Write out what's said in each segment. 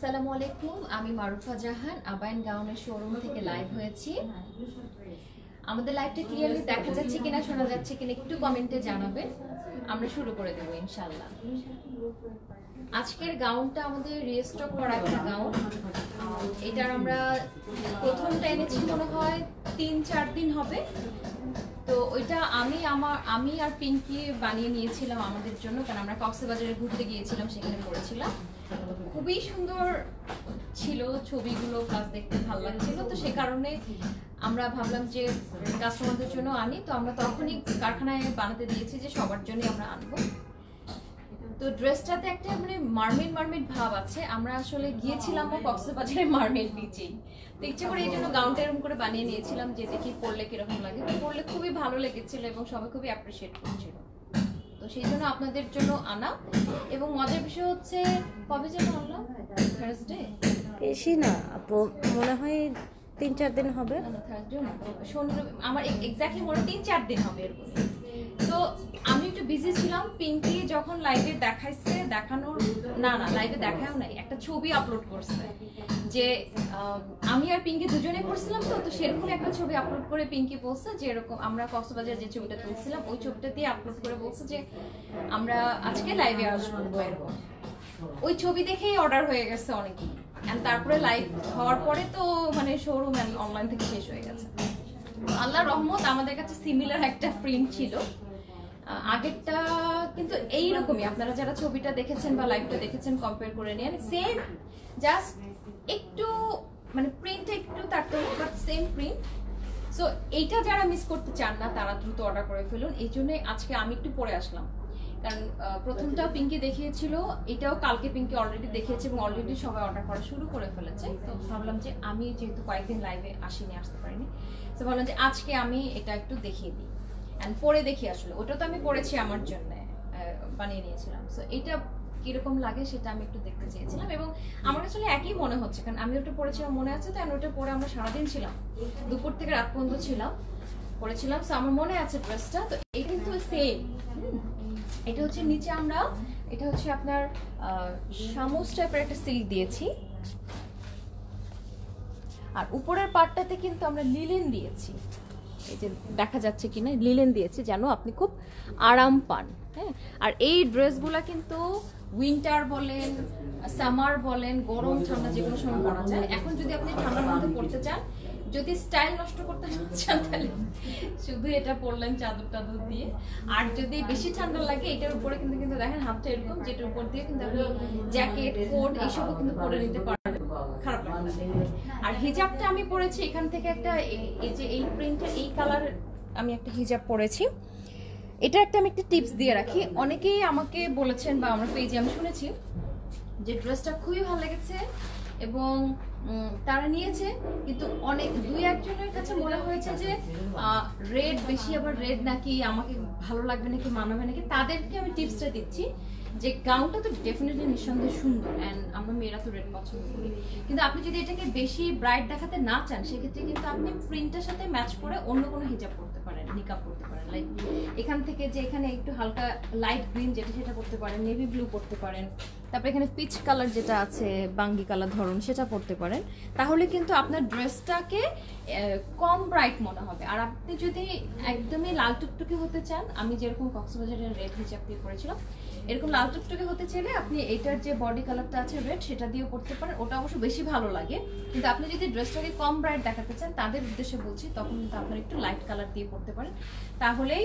আসসালামু আলাইকুম, আমি মারুফা জাহান আবায়ন গাউনের শোরুম থেকে লাইভ হয়েছি। আমাদের লাইভটা ক্লিয়ারলি দেখা যাচ্ছে কিনা, শোনা যাচ্ছে কিনা একটু কমেন্টে জানাবেন। আমরা শুরু করে দেবো ইনশাআল্লাহ। আজকের গাউনটা আমাদের রিস্টক করা একটা গাউন। এটার আমরা প্রথমটা এনেছি মনে হয় 3-4 দিন হবে। তো ওইটা আমি আর পিঙ্কি বানিয়ে নিয়েছিলাম আমাদের জন্য, কারণ আমরা কক্সবাজারে ঘুরতে গিয়েছিলাম, সেখানে পড়েছিলাম। খুবই সুন্দর ছিল ছবিগুলো, প্লাস দেখতে ভালো লাগছিল। তো সে কারণে আমরা ভাবলাম যে কাস্টমারদের জন্য আনি। তো আমরা তখনই কারখানায় বানাতে দিয়েছি যে সবার জন্য আমরা আনবো। তো ড্রেসটাতে একটা মানে মারমেড ভাব আছে। আমরা আসলে গিয়েছিলাম কক্সবাজারে মারমেড বিচেই। তো ইচ্ছে করে এই জন্য গাউনটা এরকম করে বানিয়ে নিয়েছিলাম যে দেখি পরলে কিরকম লাগে। তো পরলে খুবই ভালো লেগেছিল এবং সবাই খুবই অ্যাপ্রিসিয়েট করছিল। তো সেই জন্য আপনাদের জন্য আনা। এবং মজার বিষয় হচ্ছে কবে যেন আনলাম, থার্সডে বেশি না আপু, মনে হয় 3-4 দিন হবে। আমার এক্স্যাক্টলি মনে 3-4 দিন হবে এরকম। তো আমি একটু বিজি ছিলাম। পিঙ্কি যখন লাইভে দেখাইছে, দেখানোর না লাইভে দেখাও নাই, একটা ছবি আপলোড করছে যে আমি আর পিঙ্কি দুজনে পড়ছিলাম। তো সেরকম একটা ছবি আপলোড করে পিঙ্কি বলছে যে এরকম আমরা কক্সবাজার যে ছবিটা তুলছিলাম ওই ছবিটা দিয়ে আপলোড করে বলছে যে আমরা আজকে লাইভে আসবো এরকম। ওই ছবি দেখেই অর্ডার হয়ে গেছে অনেকেই। এন্ড তারপরে লাইভ হওয়ার পরে তো মানে শোরুম এন্ড অনলাইন থেকে শেষ হয়ে গেছে। আল্লাহর রহমত আমাদের কাছে সিমিলার একটা প্রিন্ট ছিল আগেরটা, কিন্তু এইরকমই আপনারা যারা ছবিটা দেখেছেন বা লাইভটা দেখেছেন কম্পেয়ার করে নিন। সেম, জাস্ট একটু মানে প্রিন্টটা একটু তারতম্য, বাট সেম প্রিন্ট। সো এইটা যারা মিস করতে চান না তারা দ্রুত অর্ডার করে ফেলুন। এই জন্য আজকে আমি একটু পরে আসলাম, কারণ প্রথমটা পিঙ্কি দেখিয়েছিল, এটাও কালকে পিঙ্কি অলরেডি দেখিয়েছে এবং অলরেডি সবাই অর্ডার করা শুরু করে ফেলেছে। তো ভাবলাম যে আমি যেহেতু কয়েকদিন লাইভে আসতে পারিনি, তো ভাবলাম যে আজকে আমি এটা একটু দেখিয়ে দিই অ্যান্ড পরে দেখি। আসলে ওটা তো আমি পড়েছি আমার জন্য বানিয়ে নিয়েছিলাম। সো এটা কিরকম লাগে সেটা আমি একটু দেখতে চেয়েছিলাম এবং আমার আসলে একই মনে হচ্ছে, কারণ আমি ওটা পড়েছিলাম মনে আছে। তো ওটা পরে আমরা সারাদিন ছিলাম, দুপুর থেকে রাত পর্যন্ত পড়েছিলাম। সো আমার মনে আছে ড্রেসটা। তো এটা কিন্তু সেম। এটা হচ্ছে নিচে আমরা, এটা হচ্ছে আপনার শামুস টাইপের একটা সিল্ক দিয়েছি, আর উপরের পার্টটাতে কিন্তু আমরা লিলেন দিয়েছি। এই যে দেখা যাচ্ছে কিনা, লিলেন দিয়েছি যেন আপনি খুব আরাম পান। হ্যাঁ, আর এই ড্রেসগুলা কিন্তু উইন্টার বলেন, সামার বলেন, গরম ঠান্ডা যে কোনো সময় পরা যায়। এখন যদি আপনি ঠান্ডার মধ্যে পড়তে চান, যদি স্টাইল নষ্ট করতে চান তাহলে শুধু এটা পরলেন চাদর টাদর দিয়ে। আর যদি বেশি ঠান্ডা লাগে, এটার উপরে কিন্তু দেখেন হাতটা এরকম, যেটার উপর দিয়ে কিন্তু আপনি জ্যাকেট, কোট এইসবও কিন্তু পরে নিতে পারবেন, খারাপ লাগে না। আর হিজাবটা আমি পরেছি এখান থেকে একটা, এই যে এই প্রিন্টের এই কালার আমি একটা হিজাব পরেছি। এটা আমি একটা টিপস দিয়ে রাখি। অনেকেই আমাকে বলেছেন বা আমার পেজে আমি শুনেছি যে ড্রেসটা খুবই ভালো লেগেছে এবং তারা নিয়েছে, কিন্তু অনেক 2-1 জনের কাছে মনে হয়েছে যে রেড বেশি, আবার রেড নাকি আমাকে ভালো লাগবে নাকি মানাবে নাকি। তাদেরকে আমি টিপসটা দিচ্ছি যে গাউনটা তো ডেফিনেটলি নিঃসন্দেহে সুন্দর অ্যান্ড আমরা মেয়েরা তো রেড পছন্দ করি, কিন্তু আপনি যদি এটাকে বেশি ব্রাইট দেখাতে না চান সেক্ষেত্রে কিন্তু আপনি প্রিন্টের সাথে ম্যাচ করে অন্য কোনো হিজাব পরতে পারেন, নিকাব পরতে পারেন। লাইক এখান থেকে যে এখানে একটু হালকা লাইট গ্রিন যেটা সেটা পরতে পারেন, নেভি ব্লু পরতে পারেন, তারপরে এখানে পিচ কালার যেটা আছে বাঙ্গি কালার ধরুন সেটা পরতে পারেন। তাহলে কিন্তু আপনার ড্রেসটাকে কম ব্রাইট মনে হবে। আর আপনি যদি একদমই লাল টুকটুকে হতে চান, আমি যেরকম কক্সবাজারের রেড হিজাব দিয়ে পরেছিলাম, এরকম লাল টুকটুকে হতে চাইলে আপনি এটার যে বডি কালারটা আছে রেড, সেটা দিয়েও পরতে পারেন। ওটা অবশ্য বেশি ভালো লাগে। কিন্তু আপনি যদি ড্রেসটাকে কম ব্রাইট দেখাতে চান, তাদের উদ্দেশ্যে বলছি, তখন কিন্তু আপনার একটু লাইট কালার দিয়ে পরতে পারেন, তাহলেই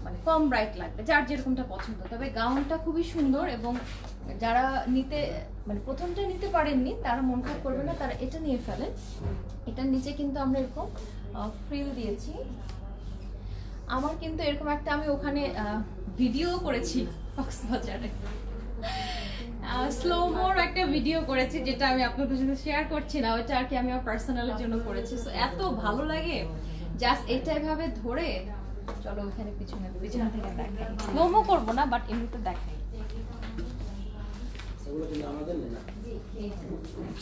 মানে কম ব্রাইট লাগবে, যার যেরকমটা পছন্দ। তবে গাউনটা খুবই সুন্দর এবং যারা নিতে মানে প্রথমটা নিতে পারেননি তারা মন খারাপ করবে না, তারা এটা নিয়ে ফেলেন। এটার নিচে কিন্তু আমরা এরকম ফ্রিল দিয়েছি। আমার কিন্তু এরকম একটা, আমি ওখানে ভিডিও করেছি কক্সবাজারে, স্লোমোর একটা ভিডিও করেছি, যেটা আমি আপনাদের সাথে শেয়ার করছি না, ওইটা আর কি আমি আমার পার্সোনালের জন্য করেছি। সো এত ভালো লাগে, জাস্ট এটা এভাবে ধরে, চলো ওখানে পিছনে থেকে দেখাই। স্লোমো করবো না, বাট এমনিতে দেখাই।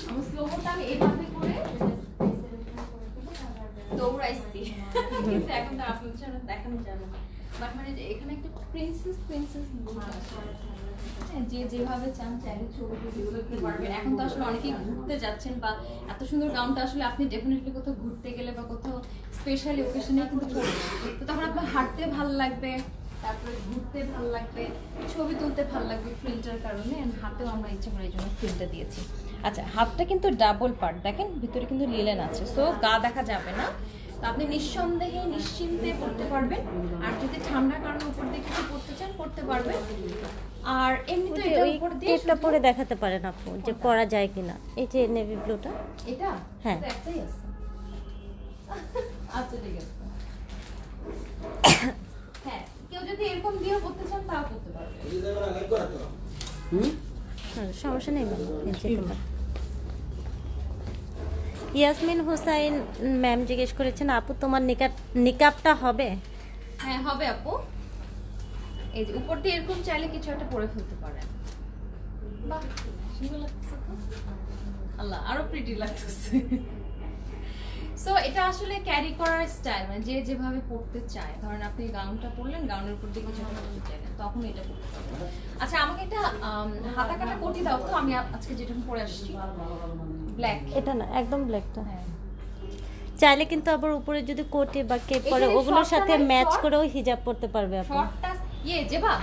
আমার স্লোমোটা আমি এইভাবে করে দৌড়াইছি, কিন্তু এখন তো আপনাদের সামনে দেখানো যাবে না। বাট মানে যে এখানে একটা প্রিন্সেস যে যেভাবে চান চাইলে ছবি তুলতে পারবেন। এখন তো আসলে অনেকেই ঘুরতে যাচ্ছেন, বা এত সুন্দর গাউনটা আসলে আপনি ডেফিনেটলি কোথাও ঘুরতে গেলে বা কোথাও স্পেশালি ওকেশনে কিন্তু পরবেন, তো তখন আপনার হাঁটতে ভালো লাগবে, তারপরে ঘুরতে ভালো লাগবে, ছবি তুলতে ভালো লাগবে ফ্রিলটার কারণে। এন্ড হাতেও আমরা ইচ্ছে করে এই জন্য ফ্রিলটা দিয়েছি। আচ্ছা, হাতটা কিন্তু ডাবল পার্ট, দেখেন ভিতরে কিন্তু লিলেন আছে, সো গা দেখা যাবে না, তো আপনি নিঃসন্দেহে নিশ্চিন্তে পড়তে পারবেন। আর যদি ঠান্ডার কারণে উপর দিয়ে কিছু পড়তে চান পড়তে পারবেন। আর এমনিতে এটা ওই উপর দিয়ে টেপটা পরে দেখাতে পারেন আপু যে পরা যায় কিনা। এই যে নেভি ব্লুটা, এটা হ্যাঁ। এটা একটাই আছে। আচ্ছা ঠিক আছে। হ্যাঁ, কেউ যদি এরকম দিয়ে পড়তে চান তাও পড়তে পারবে। সমস্যা নেই ম্যাম। ইয়াসমিন হুসাইন ম্যাম জিজ্ঞেস করেছেন, আপু তোমার নিকাবটা হবে? হ্যাঁ হবে আপু। এই যে উপর দিয়ে এরকম চাইলে কিছু একটা পরে ফেলতে পারেন। বাহ, সুন্দর লাগছে তো। আল্লাহ, আরো প্রিটি লাগছে। সো এটা আসলে ক্যারি করার স্টাইল, মানে যে যেভাবে পড়তে চায়। ধরেন আপনি গাউনটা পরলেন, গাউনের উপর দিয়ে কিছু একটা পরতে চাইলেন, তখন এটা পরতে পারবেন। আচ্ছা, আমাকে একটা হাতা কাটা কোটি দাও তো, আমি আজকে যেটা পরে আসছি ব্ল্যাক। এটা না, একদম ব্ল্যাকটা। হ্যাঁ, চাইলে কিন্তু আবার উপরে যদি কোটি বা কেপ পরে এখানে ওগুলোর সাথে short টা ম্যাচ short? করেও হিজাব পরতে পারবে আপু। শর্টটা যেবা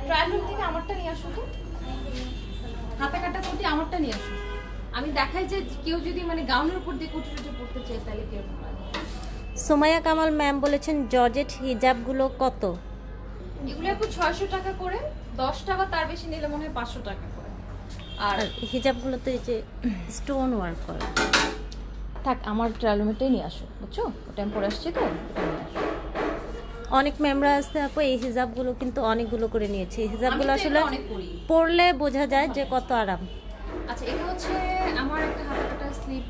ট্রায়াল রুম থেকে আমারটা নিয়ে আসো তো, হাতা কাটা কোটি আমারটা নিয়ে আসো। আমি দেখাই যে কেউ যদি মানে গাউনের উপর দিয়ে কোটিটা পড়তে চায় তাহলে কিরকম লাগে। সুমাইয়া কামাল ম্যাম বলেছেন জর্জেট হিজাবগুলো কত? এগুলো আপু 600 টাকা করে, 10টা বা তার বেশি নিলে মনে হয় 500 টাকা করে। আর আর হিজাবগুলোতে এই যে স্টোন ওয়ার্ক করা। থাক, আমার ট্রায়াল রুমেটাই নিয়ে আসো, বুঝছো? ওটা আমি পরে আসছি তো, ওটা নিয়ে আসো। অনেক ম্যামরা আছে আপু এই হিজাবগুলো কিন্তু অনেকগুলো করে নিয়েছে। এই হিজাবগুলো আমি তো আসলে এগুলো অনেক পরি। পরলে বোঝা যায় যে কত আরাম। আচ্ছা, এটা হচ্ছে আমার একটা হাতা কাটা স্লিপ,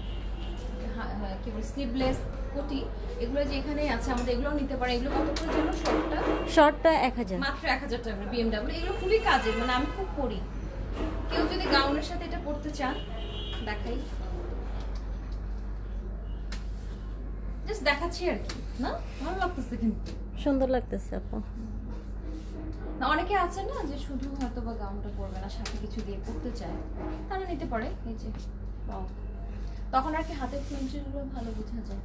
কি বল, স্লিভলেস কোটি। এগুলো যে এখানে আছে আমাদের, এগুলো নিতে পারে। এগুলো কত করে জন্য শর্টটা? শর্টটা 1000। মাত্র 1000 টাকা করে বিএমডব্লিউ। এগুলো খুবই কাজের, মানে আমি খুব পরি। কেউ যদি গাউনের সাথে এটা পরতে চান, দেখাই, জাস্ট দেখাচ্ছি আর কি। না, ভালো লাগতেছে কিন্তু, সুন্দর লাগতেছে আপু। না অনেকে আছে না যে শুধু হয়তো বা গাউনটা পরবে না, সাথে কিছু দিয়ে পরতে চায়, তারা নিতে পারে। এই যে wow, তখন আর কি হাতের ফিনিশিংগুলো ভালো বোঝা যায়।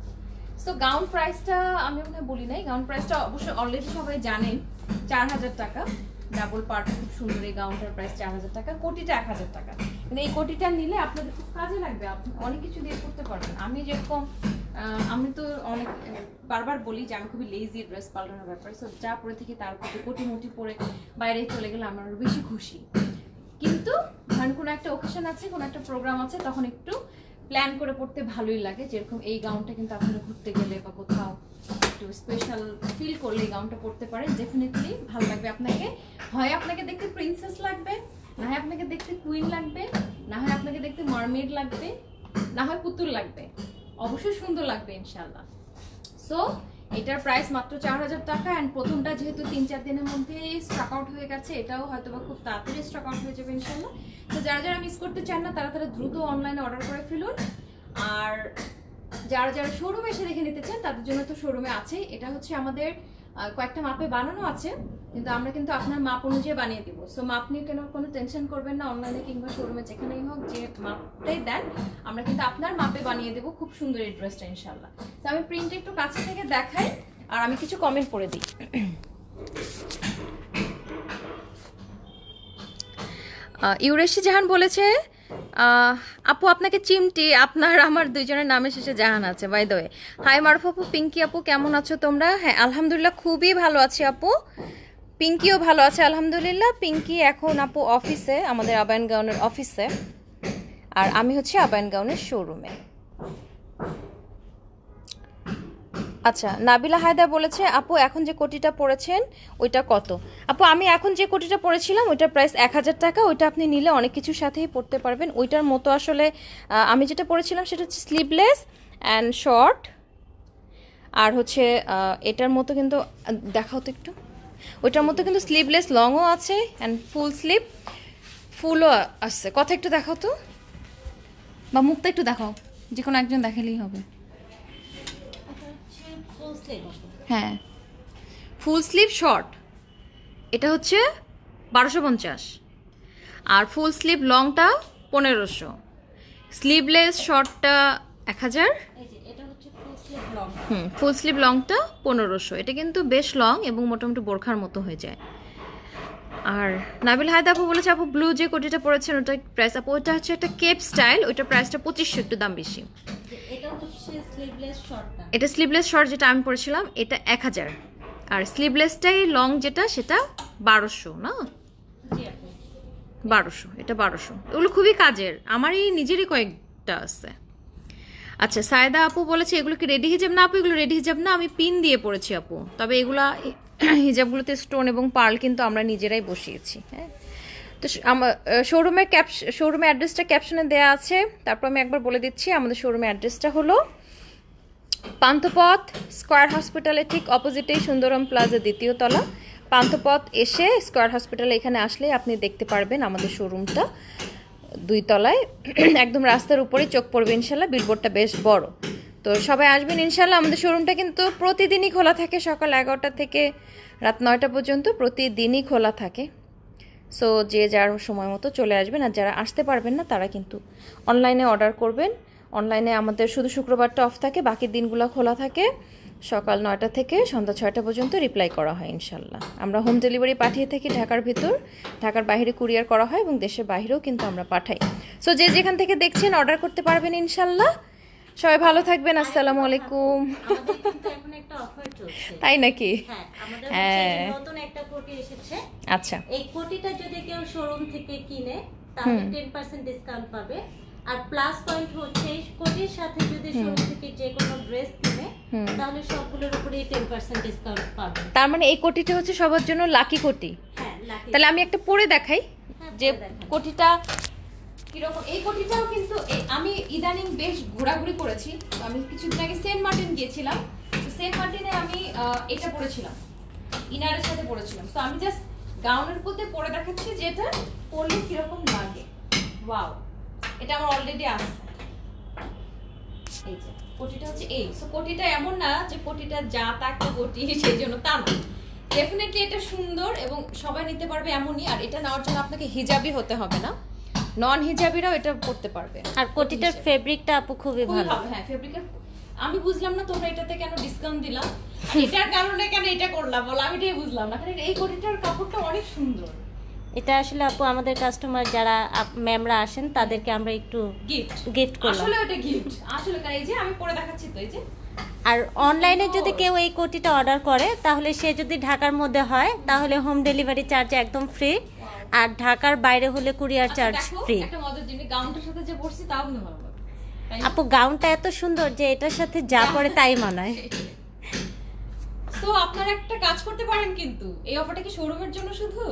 সো গাউন প্রাইসটা আমি মনে হয় বলি নাই। গাউন প্রাইসটা অবশ্যই অলরেডি সবাই জানেন, 4000 টাকা। ডাবল পার্ট খুব সুন্দর এই গাউনটার প্রাইস 4000 টাকা, কোটিটা 1000 টাকা। কিন্তু এই কোটিটা নিলে আপনাদের খুব কাজে লাগবে, আপনি অনেক কিছু দিয়ে করতে পারবেন। আমি যেরকম আমি তো অনেক বারবার বলি যে আমি খুবই লেজি ড্রেস পাল্টানোর ব্যাপারে। সো যা পরে থেকে তার প্রতি কোটি মুটি পরে বাইরে চলে গেলে আমার আরো বেশি খুশি। কিন্তু ধরেন কোনো একটা ওকেশন আছে, কোনো একটা প্রোগ্রাম আছে, তখন একটু প্ল্যান করে পড়তে ভালোই লাগে। যেরকম এই গাউনটা কিন্তু আপনারা ঘুরতে গেলে বা কোথাও একটু স্পেশাল ফিল করলে এই গাউনটা পরতে পারেন, ডেফিনেটলি ভালো লাগবে আপনাকে। হয় আপনাকে দেখতে প্রিন্সেস লাগবে, না হয় আপনাকে দেখতে কুইন লাগবে, না হয় আপনাকে দেখতে মারমেড লাগবে, না হয় পুতুল লাগবে, অবশ্যই সুন্দর লাগবে ইনশাআল্লাহ। সো এটার প্রাইস মাত্র 4000 টাকা। এন্ড প্রথমটা যেহেতু 3-4 দিনের মধ্যে স্টক আউট হয়ে গেছে, এটাও হয়তো বা খুব তাড়াতাড়ি স্টক আউট হয়ে যাবে ইনশাআল্লাহ। তো যারা যারা মিস করতে চান না, তারা তারা দ্রুত অনলাইনে অর্ডার করে ফেলুন। আর যারা যারা শোরুমে এসে দেখে নিতে চান, তাদের জন্য তো শোরুমে আছে। এটা হচ্ছে আমাদের কয়েকটা মাপে বানানো আছে, কিন্তু আমরা কিন্তু আপনার মাপ অনুযায়ী বানিয়ে দিব। সো মাপ নিয়ে কোনো টেনশন করবেন না, অনলাইনে কিংবা শোরুমে যেখানেই হোক, যে মাপটাই দেন আমরা কিন্তু আপনার মাপে বানিয়ে দেবো খুব সুন্দর এই ড্রেসটা ইনশাআল্লাহ। তো আমি প্রিন্টটা একটু কাছে থেকে দেখাই, আর আমি কিছু কমেন্ট করে দিই। ইউরেশি জাহান বলেছে, আপু আপনাকে চিমটি, আপনার আমার দুইজনের নামের শেষে জাহান আছে বাই দ্য ওয়ে। হাই মারুফ আপু, পিঙ্কি আপু কেমন আছো তোমরা? হ্যাঁ আলহামদুলিল্লাহ খুবই ভালো আছি আপু, পিঙ্কিও ভালো আছে আলহামদুলিল্লাহ। পিঙ্কি এখন আপু অফিসে, আমাদের আবায়ন গাউনের অফিসে, আর আমি হচ্ছে আবায়ন গাউনের শোরুমে। আচ্ছা, নাবিলা হায়দার বলেছে, আপু এখন যে কোটিটা পরেছেন ওইটা কত? আপু আমি এখন যে কোটিটা পরেছিলাম ওইটার প্রাইস 1000 টাকা। ওইটা আপনি নিলে অনেক কিছুর সাথেই পরতে পারবেন। ওইটার মতো আসলে আমি যেটা পরেছিলাম সেটা হচ্ছে স্লিভলেস অ্যান্ড শর্ট, আর হচ্ছে এটার মতো কিন্তু দেখাও তো একটু, ওইটার মতো কিন্তু স্লিভলেস লংও আছে অ্যান্ড ফুল স্লিভ ফুলও আছে। কথা একটু দেখাও তো, বা মুখটা একটু দেখাও, যে কোনো একজন দেখালেই হবে। হ্যাঁ ফুল স্লিভ শর্ট এটা হচ্ছে 1250, আর ফুল স্লিভ লংটা 1500, স্লিভলেস শর্টটা 1000, ফুল স্লিভ লংটা 1500। এটা কিন্তু বেশ লং এবং মোটামুটি বোরখার মতো হয়ে যায়। আর নাবিল হায়দা আপু বলেছে আপু ব্লু যে কোটিটা পরেছেন ওটা প্রাইস, আপু ওটা হচ্ছে একটা কেপ স্টাইল, ওইটা প্রাইসটা 2500, একটু দাম বেশি। এটা স্লিভলেস শর্ট যেটা আমি পরেছিলাম এটা 1000, আর স্লিভলেসটাই লং যেটা সেটা 1200 না, 1200, এটা 1200। এগুলো খুবই কাজের, আমারই নিজেরই কয়েকটা আছে। আচ্ছা সায়দা আপু বলেছে এগুলো কি রেডি হিজাব? না আপু এগুলো রেডি হিজাব না, আমি পিন দিয়ে পরেছি আপু। তবে এগুলা হিজাবগুলোতে স্টোন এবং পার্ল কিন্তু আমরা নিজেরাই বসিয়েছি। হ্যাঁ, তো শোরুমের অ্যাড্রেসটা ক্যাপশনে দেওয়া আছে। তারপর আমি একবার বলে দিচ্ছি, আমাদের শোরুমের অ্যাড্রেসটা হলো পান্থপথ স্কয়ার হসপিটালের ঠিক অপোজিটেই সুন্দরম প্লাজা 2য় তলা। পান্থপথ এসে স্কয়ার হসপিটালে এখানে আসলে আপনি দেখতে পারবেন আমাদের শোরুমটা 2 তলায়, একদম রাস্তার উপরেই চোখ পড়বে ইনশাল্লাহ। বিলবোর্ডটা বেশ বড়, তো সবাই আসবেন ইনশাল্লাহ। আমাদের শোরুমটা কিন্তু প্রতিদিনই খোলা থাকে, সকাল 11টা থেকে রাত 9টা পর্যন্ত প্রতিদিনই খোলা থাকে। সো যে যার সময় মতো চলে আসবেন, আর যারা আসতে পারবেন না তারা কিন্তু অনলাইনে অর্ডার করবেন। অনলাইনে আমাদের শুধু শুক্রবারটা অফ থাকে, বাকি দিনগুলো খোলা থাকে সকাল 9টা থেকে সন্ধ্যা 6টা পর্যন্ত। রিপ্লাই করা হয় ইনশাল্লাহ। আমরা হোম ডেলিভারি পাঠিয়ে থাকি ঢাকার ভিতর, ঢাকার বাইরে কুরিয়ার করা হয় এবং দেশের বাইরেও কিন্তু আমরা পাঠাই। সো যে যেখান থেকে দেখছেন অর্ডার করতে পারবেন ইনশাল্লাহ। সবাই ভালো থাকবেন, আসসালামু আলাইকুম। তাই নাকি? হ্যাঁ, নতুন একটা কোটি এসেছে। আচ্ছা, এই কোটিটা যদি কেউ শোরুম থেকে কিনে তাহলে 10% ডিসকাউন্ট পাবে। আর প্লাস পয়েন্ট হচ্ছে এই কোটির সাথে যদি শোরুম থেকে যে কোনো ড্রেস কিনে তাহলে সবগুলোর উপরে 10% ডিসকাউন্ট পাবে। তার মানে এই কোটিটা হচ্ছে সবার জন্য লাকি কোটি। হ্যাঁ, লাকি। তাহলে আমি একটা পরে দেখাই যে কোটিটা কিরকম। এই কোটিটাও কিন্তু আমি ইদানিং বেশ ঘোরাঘুরি করেছি। আমি কিছুদিন আগে সেন্ট মার্টিন গিয়েছিলাম, তো সেন্ট মার্টিনে আমি এটা পরেছিলাম, ইনারের সাথে পরেছিলাম। তো আমি জাস্ট গাউনের মধ্যে পরে দেখাচ্ছি যে এটা পরলে কিরকম লাগে। ওয়াও, এটা আমার অলরেডি আছে। এই যে কোটিটা হচ্ছে এই, সো কোটিটা এমন না যে কোটিটা যা তা একটা কোটি, সেই জন্য তা না। ডেফিনেটলি এটা সুন্দর এবং সবাই নিতে পারবে এমনই। আর এটা নেওয়ার জন্য আপনাকে হিজাবি হতে হবে না, নন হিজাবিরাও এটা পড়তে পারবে। আর কোটিটার ফেব্রিকটা আপু খুবই ভালো। হ্যাঁ, ফেব্রিকের আমি বুঝলাম না তোমরা এটাতে কেন ডিসকাউন্ট দিলা, এটার কারণে কেন এটা করলা বল, আমি এটাই বুঝলাম না। কারণ এই কোটিটার কাপড়টা অনেক সুন্দর। এটা আসলে আপু আমাদের কাস্টমার যারা ম্যামরা আসেন তাদেরকে আমরা একটু গিফট করলাম। আসলে ওটা গিফট, আসলে কারণ এই যে আমি পরে দেখাচ্ছি তো এই যে। আর অনলাইনে যদি কেউ এই কোটিটা অর্ডার করে তাহলে সে যদি ঢাকার মধ্যে হয় তাহলে হোম ডেলিভারি চার্জ একদম ফ্রি, আর ঢাকার বাইরে হলে কুরিয়ার চার্জ ফ্রি। একটা মজার জিনিস, গাউনটার সাথে যে পরছি তাও কিন্তু ভালো লাগে। আপু গাউনটা এত সুন্দর যে এটার সাথে যা পরে তাই মানায়। তো আপনারা একটা কাজ করতে পারেন, কিন্তু এই অফারটা কি শোরুমের জন্য শুধু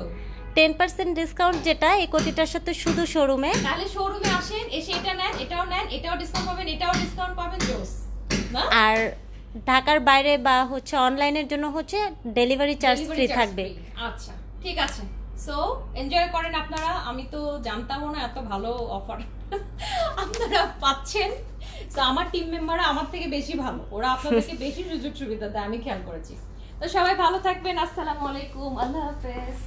10% ডিসকাউন্ট যেটা এই কোটিটার সাথে শুধু শোরুমে, তাহলে শোরুমে আসেন, এসে এটা নেন, এটাও নেন, এটাও ডিসকাউন্ট পাবেন, এটাও ডিসকাউন্ট পাবেন, জোস না? আর ঢাকার বাইরে বা হচ্ছে অনলাইনের জন্য হচ্ছে ডেলিভারি চার্জ ফ্রি থাকবে। আচ্ছা ঠিক আছে, সো এনজয় করেন আপনারা। আমি তো জানতামও না এত ভালো অফার আপনারা পাচ্ছেন। সো আমার টিম মেম্বাররা আমার থেকে বেশি ভালো, ওরা আপনাদেরকে বেশি সুযোগ সুবিধা দেয়, আমি খেয়াল করেছি। তো সবাই ভালো থাকবেন, আসসালামু আলাইকুম, আল্লাহ হাফেজ।